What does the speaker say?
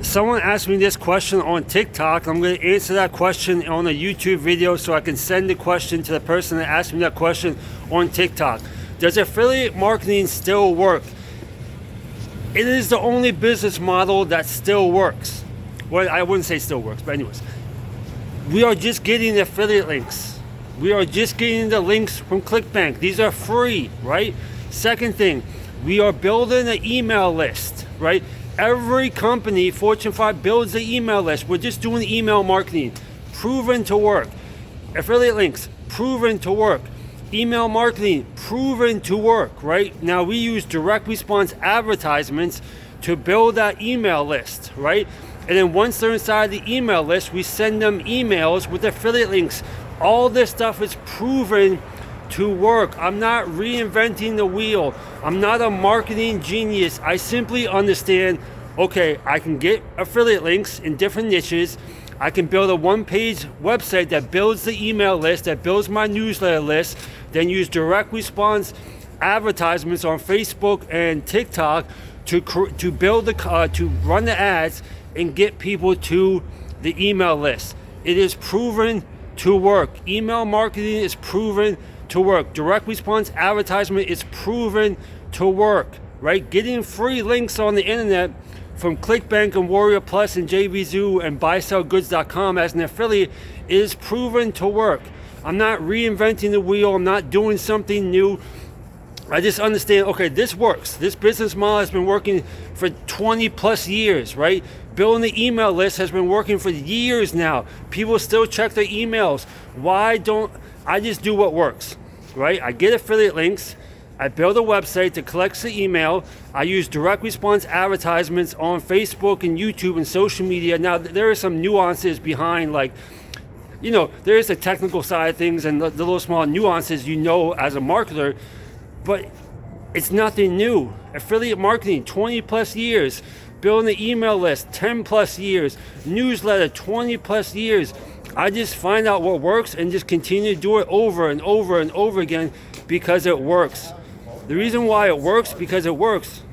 Someone asked me this question on TikTok. I'm going to answer that question on a YouTube video so I can send the question to the person that asked me that question on TikTok. Does affiliate marketing still work? It is the only business model that still works. Well, I wouldn't say still works, but anyways. We are just getting the affiliate links. We are just getting the links from ClickBank. These are free, right? Second thing, we are building an email list, right? Every company, Fortune 5, builds an email list. We're just doing email marketing. Proven to work. Affiliate links, proven to work. Email marketing, proven to work, right? Now we use direct response advertisements to build that email list, right? And then once they're inside the email list, we send them emails with affiliate links. All this stuff is proven to work. I'm not reinventing the wheel. I'm not a marketing genius. I simply understand, okay, I can get affiliate links in different niches. I can build a one-page website that builds the email list, that builds my newsletter list, then use direct response advertisements on Facebook and TikTok to build to run the ads and get people to the email list. It is proven to work. Email marketing is proven to work. Direct response advertisement is proven to work, right? Getting free links on the internet from ClickBank and Warrior Plus and JVZoo and buysellgoods.com as an affiliate is proven to work. I'm not reinventing the wheel. I'm not doing something new. I just understand, okay, this works. This business model has been working for 20 plus years, right? Building the email list has been working for years now. People still check their emails. Why don't I just do what works, right? I get affiliate links. I build a website that collects the email. I use direct response advertisements on Facebook and YouTube and social media. Now, there are some nuances behind, like, you know, there is the technical side of things and the little small nuances you know as a marketer, but it's nothing new. Affiliate marketing, 20 plus years. Building the email list, 10 plus years. Newsletter, 20 plus years. I just find out what works and just continue to do it over and over and over again because it works. The reason why it works, because it works.